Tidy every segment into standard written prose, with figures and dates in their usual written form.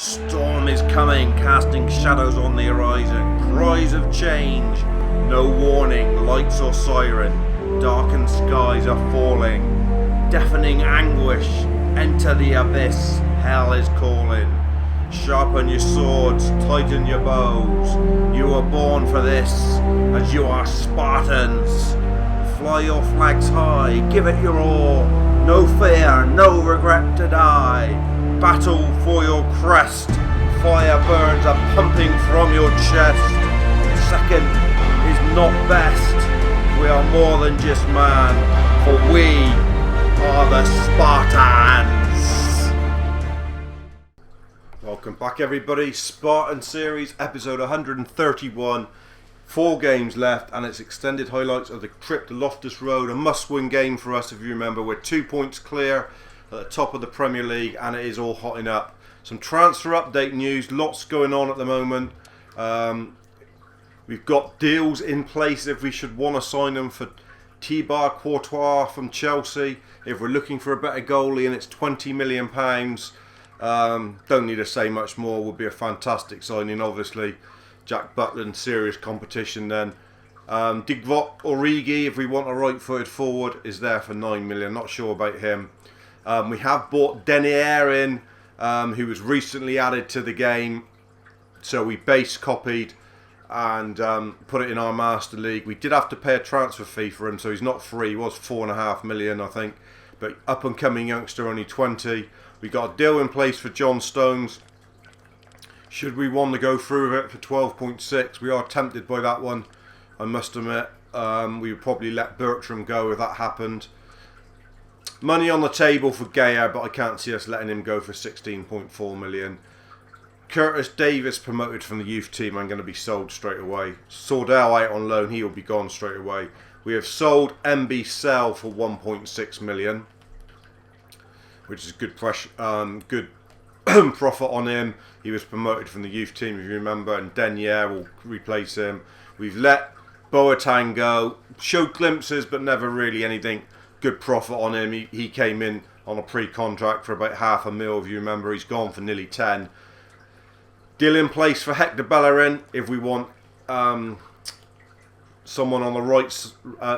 Storm is coming, casting shadows on the horizon. Cries of change, no warning, lights or siren. Darkened skies are falling. Deafening anguish, enter the abyss. Hell is calling. Sharpen your swords, tighten your bows. You were born for this, as you are Spartans. Fly your flags high, give it your all. No fear, no regret to die. Battle for your crest. Fire burns are pumping from your chest. Second is not best. We are more than just man, for we are the Spartans. Welcome back everybody. Spartan Series episode 131. 4 games left and it's extended highlights of the trip to Loftus Road. A must-win game for us if you remember. We're 2 points clear at the top of the Premier League and it is all hotting up. Some transfer update news, lots going on at the moment. We've got deals in place if we should want to sign them for Thibaut Courtois from Chelsea. If we're looking for a better goalie and it's £20 million. Don't need to say much more, would be a fantastic signing obviously. Jack Butland, serious competition then. Divock Origi, if we want a right-footed forward, is there for 9 million. Not sure about him. We have bought Denier in, who was recently added to the game. So we base copied and put it in our Master League. We did have to pay a transfer fee for him, so he's not free. He was 4.5 million, I think. But up-and-coming youngster, only 20. We got a deal in place for John Stones. Should we want to go through with it for 12.6? We are tempted by that one, I must admit. We would probably let Bertram go if that happened. Money on the table for Gaya, but I can't see us letting him go for 16.4 million. Curtis Davis promoted from the youth team. I'm going to be sold straight away. Sordell out on loan. He will be gone straight away. We have sold MB Cell for 1.6 million, which is good profit on him. He was promoted from the youth team, if you remember, and Denier will replace him. We've let Boateng go. Showed glimpses, but never really anything. Good profit on him. He came in on a pre-contract for about £500,000, if you remember. He's gone for nearly 10. Deal in place for Hector Bellerin if we want someone on the right,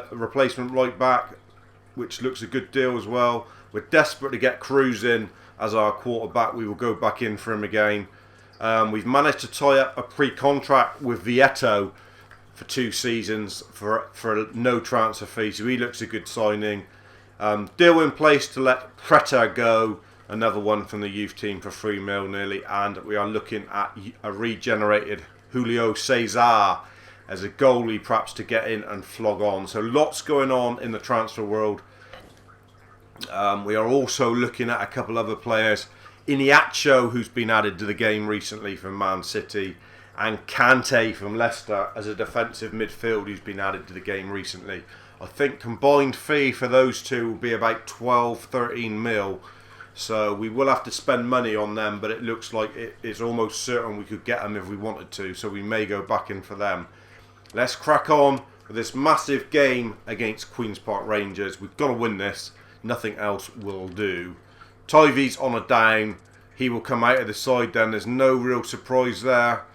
replacement right back, which looks a good deal as well. We're desperate to get Cruz in as our quarterback. We will go back in for him again. We've managed to tie up a pre-contract with Vieto for 2 seasons for no transfer fee, so he looks a good signing. Deal in place to let Preta go, another one from the youth team for 3 mil nearly, and we are looking at a regenerated Julio Cesar as a goalie perhaps to get in and flog on. So lots going on in the transfer world. We are also looking at a couple other players. Iniacho, who's been added to the game recently from Man City, and Kante from Leicester as a defensive midfield who's been added to the game recently. I think combined fee for those two will be about 12-13 mil. So we will have to spend money on them, but it looks like it's almost certain we could get them if we wanted to. So we may go back in for them. Let's crack on with this massive game against Queen's Park Rangers. We've got to win this. Nothing else will do. Tyvee's on a down. He will come out of the side then. There's no real surprise there.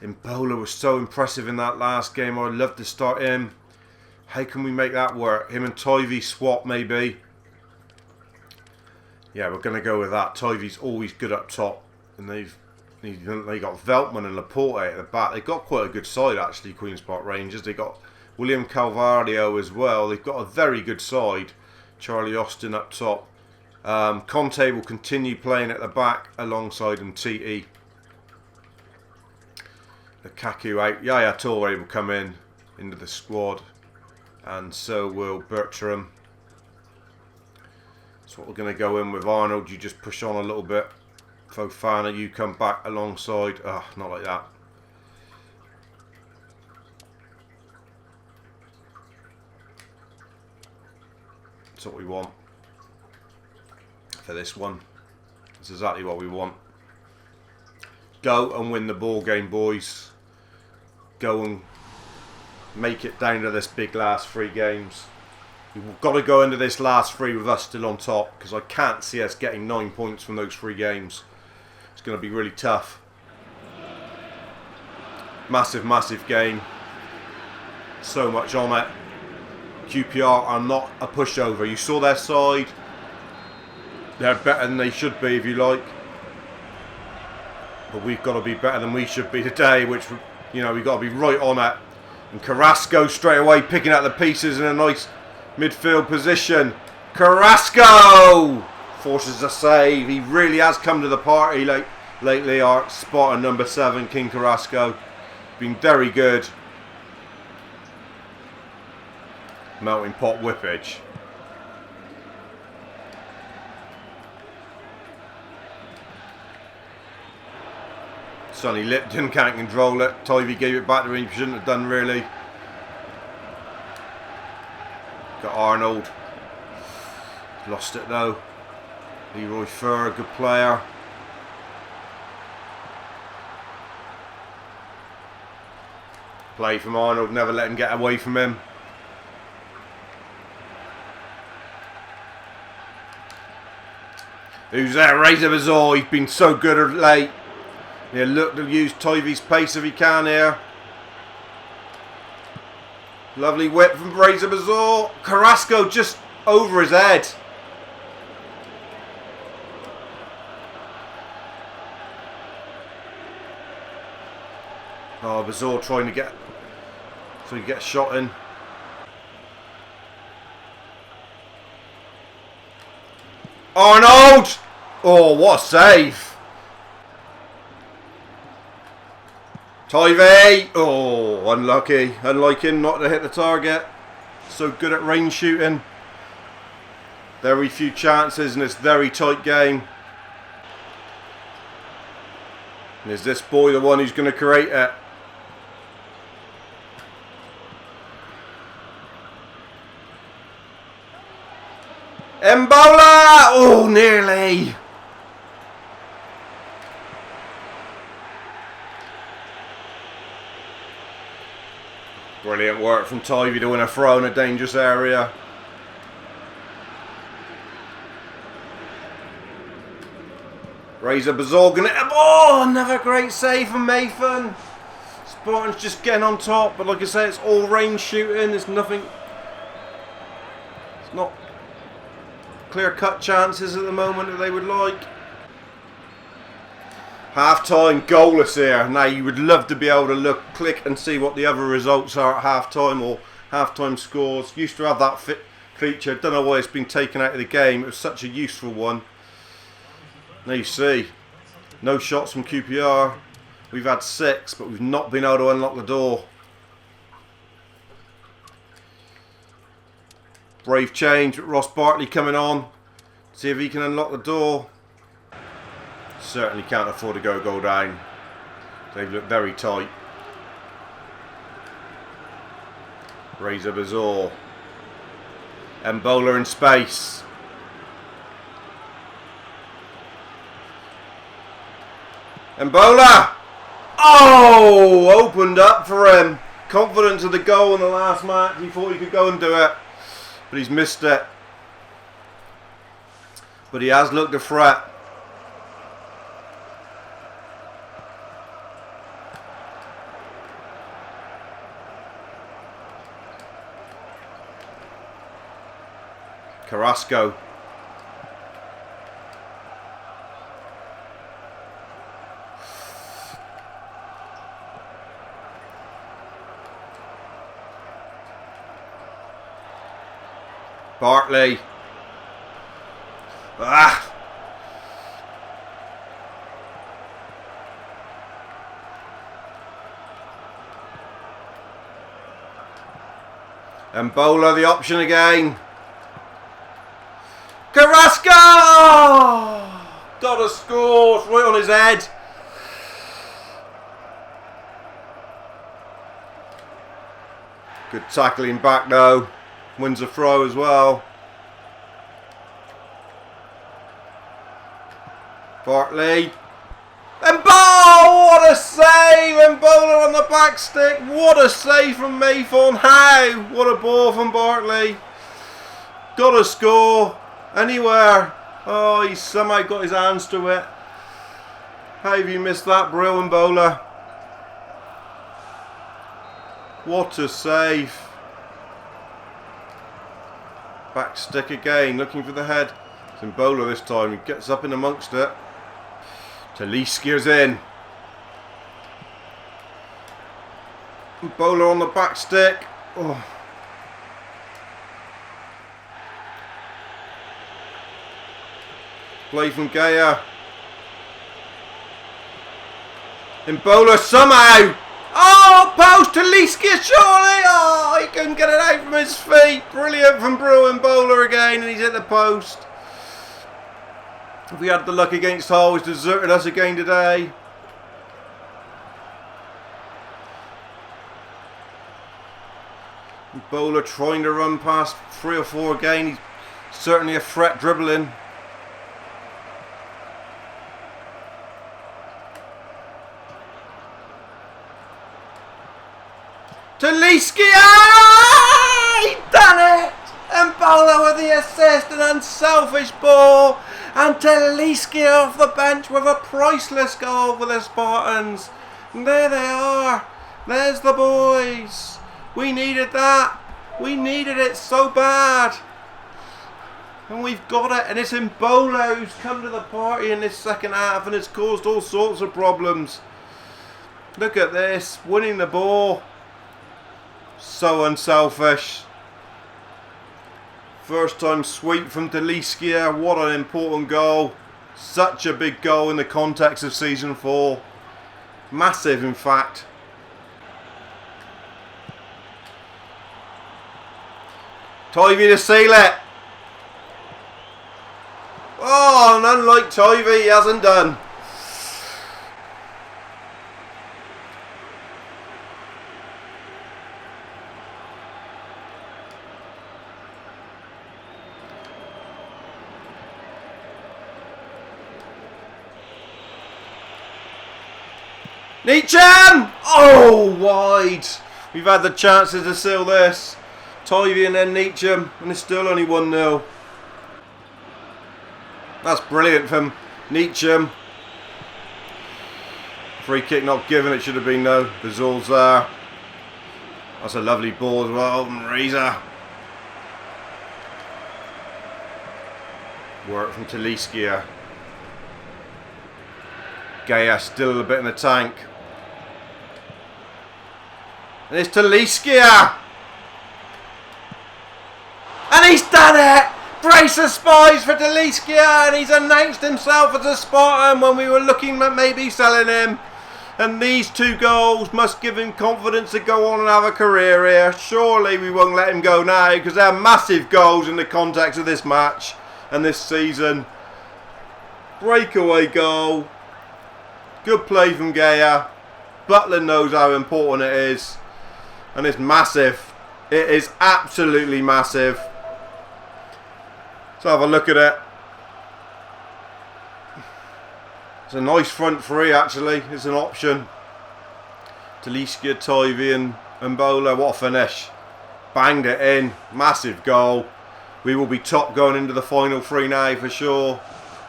Imbola was so impressive in that last game. I'd love to start him. How can we make that work? Him and Tyvee swap maybe. Yeah, we're going to go with that. Tyvee's always good up top. And they got Veltman and Laporte at the back. They've got quite a good side actually, Queen's Park Rangers. They got William Calvario as well. They've got a very good side. Charlie Austin up top. Conte will continue playing at the back alongside Umtiti. Lukaku out. Yaya Toure will come into the squad. And so will Bertram. That's what we're going to go in with. Arnold, you just push on a little bit. Fofana, you come back alongside. Not like that. That's what we want for this one. That's exactly what we want. Go and win the ball game, boys. Go and make it down to this big last 3 games. We've got to go into this last 3 with us still on top, because I can't see us getting 9 points from those 3 games. It's going to be really tough. Massive, massive game. So much on it. QPR are not a pushover. You saw their side. They're better than they should be, if you like. But we've got to be better than we should be today, which, you know, we've got to be right on it. And Carrasco straight away picking out the pieces in a nice midfield position. Carrasco forces a save. He really has come to the party lately, our Spartan number 7, King Carrasco. Been very good. Melting pot whippage. Sonny Lipton can't control it. Tivy gave it back to him. He shouldn't have done, really. Got Arnold. Lost it though. Leroy Fur, good player. Play from Arnold, never let him get away from him. Who's there? Razor Bazaar. He's been so good of late. Yeah, look to use Tivy's pace if he can here. Lovely whip from Razor Bazaar. Carrasco just over his head. Oh, Bazaar trying to get so he gets shot in. Arnold! Oh, what a save! Tivy! Oh, unlucky. Unlike him not to hit the target. So good at range shooting. Very few chances in this very tight game. And is this boy the one who's going to create it? Mbola! Oh, nearly! Brilliant work from Tivy to win a throw in a dangerous area. Razor Bazaar gonna... Oh, another great save from Nathan. Spartans just getting on top, but like I say, it's all range shooting. There's nothing... It's not clear-cut chances at the moment that they would like. Half-time goalless here. Now you would love to be able to look, click and see what the other results are at half-time or half-time scores. Used to have that feature. Don't know why it's been taken out of the game. It was such a useful one. Now you see, no shots from QPR. We've had 6, but we've not been able to unlock the door. Brave change with Ross Bartley coming on. See if he can unlock the door. Certainly can't afford to go down. They've looked very tight. Razor Bazaar. Mbola in space. Mbola! Oh! Opened up for him. Confidence of the goal in the last match. He thought he could go and do it. But he's missed it. But he has looked a threat. Carrasco. Bartley. Ah. Mbola the option again. Carrasco! Got a score. It's right on his head. Good tackling back though. Wins a throw as well. Bartley. And what a save! Mbola on the back stick. What a save from Maythorne. How? What a ball from Bartley. Got a score. Anywhere. Oh, he's somehow got his hands to it. How have you missed that, Brill Bowler? What a save. Back stick again, looking for the head. It's in Bowler this time. He gets up in amongst it. Taliskia's in. Bowler on the back stick. Oh. Play from Gaia. In Bowler somehow. Oh, post Taliskia surely. Oh, he couldn't get it out from his feet. Brilliant from Bruin Bowler again, and he's at the post. If we had the luck against Hull, he's deserted us again today. Bowler trying to run past 3 or 4 again. He's certainly a threat dribbling. Taliskia! He done it! And Bowler with the assist, an unselfish ball. And Taliskia off the bench with a priceless goal for the Spartans. And there they are. There's the boys. We needed that. We needed it so bad. And we've got it. And it's in Bowler who's come to the party in this second half and it's caused all sorts of problems. Look at this. Winning the ball. So unselfish. First time sweep from Taliskia. What an important goal. Such a big goal in the context of Season 4. Massive, in fact. Tivy to seal it. Oh, and unlike Tivy, he hasn't done. Neacham! Oh, wide. We've had the chances to seal this. Tivy and then Neacham, and it's still only 1-0. That's brilliant from Neacham. Free kick not given, it should have been though. Vizul's there. That's a lovely ball as well, Marisa. Work from Taliskia. Gaia still a bit in the tank. And it's Taliskia! And he's done it! Brace of spies for Taliskia, and he's announced himself as a Spartan when we were looking at maybe selling him. And these 2 goals must give him confidence to go on and have a career here. Surely we won't let him go now because they're massive goals in the context of this match and this season. Breakaway goal. Good play from Gaia. Butler knows how important it is. And it's massive. It is absolutely massive. Let's have a look at it. It's a nice front 3 actually. It's an option. Taliskia, Tivy and Bowler. What a finish. Banged it in. Massive goal. We will be top going into the final 3 now for sure.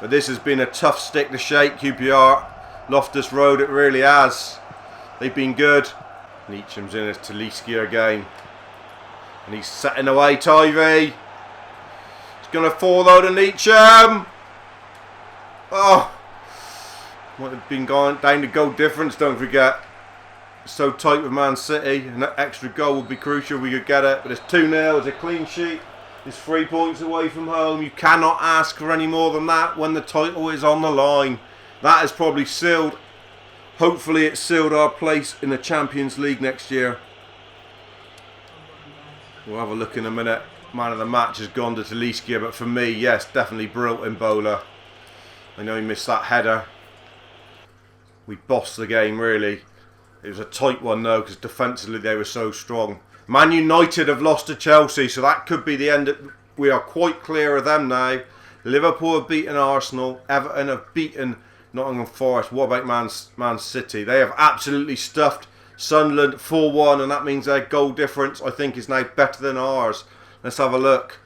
But this has been a tough stick to shake, QPR. Loftus Road, it really has. They've been good. Neacham's in as Taliskia again. And he's setting away Tivy. He's going to fall though to Neacham. Oh. Might have been going down to goal difference, don't forget. It's so tight with Man City. And that extra goal would be crucial if we could get it. But it's 2-0, it's a clean sheet. It's 3 points away from home. You cannot ask for any more than that when the title is on the line. That is probably sealed. Hopefully it's sealed our place in the Champions League next year. We'll have a look in a minute. Man of the match has gone to Taliskia, but for me, yes, definitely brilliant Bowler. I know he missed that header. We bossed the game, really. It was a tight one, though, because defensively they were so strong. Man United have lost to Chelsea, so that could be the end. We are quite clear of them now. Liverpool have beaten Arsenal. Everton have beaten Nottingham Forest. What about Man City? They have absolutely stuffed Sunderland 4-1, and that means their goal difference, I think, is now better than ours. Let's have a look.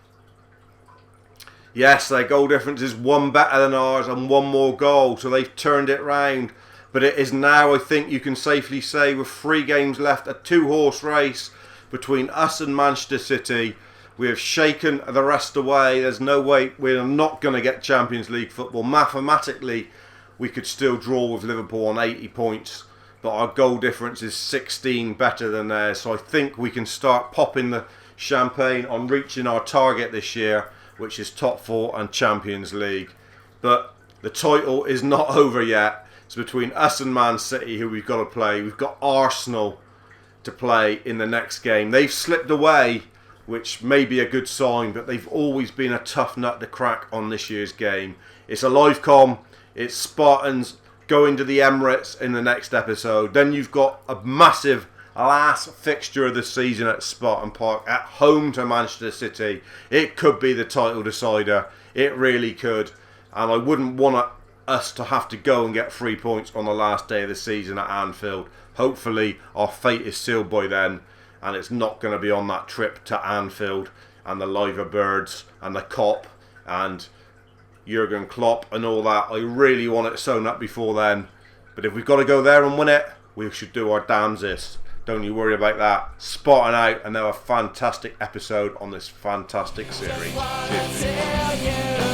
Yes, their goal difference is one better than ours and one more goal, so they've turned it round. But it is now, I think you can safely say, with 3 games left, a 2-horse race between us and Manchester City. We have shaken the rest away. There's no way we're not going to get Champions League football. Mathematically, we could still draw with Liverpool on 80 points, but our goal difference is 16 better than theirs. So I think we can start popping the champagne on reaching our target this year, which is top 4 and Champions League. But the title is not over yet. It's between us and Man City, who we've got to play. We've got Arsenal to play in the next game. They've slipped away, which may be a good sign, but they've always been a tough nut to crack on this year's game. It's a live com. It's Spartans going to the Emirates in the next episode. Then you've got a massive last fixture of the season at Spartan Park, at home to Manchester City. It could be the title decider. It really could. And I wouldn't want us to have to go and get 3 points on the last day of the season at Anfield. Hopefully our fate is sealed by then, and it's not going to be on that trip to Anfield and the Liver Birds and the Kop and Jurgen Klopp and all that. I really want it sewn up before then. But if we've got to go there and win it, we should do our damnedest. Don't you worry about that. Spartan out, and now a fantastic episode on this fantastic series. Cheers.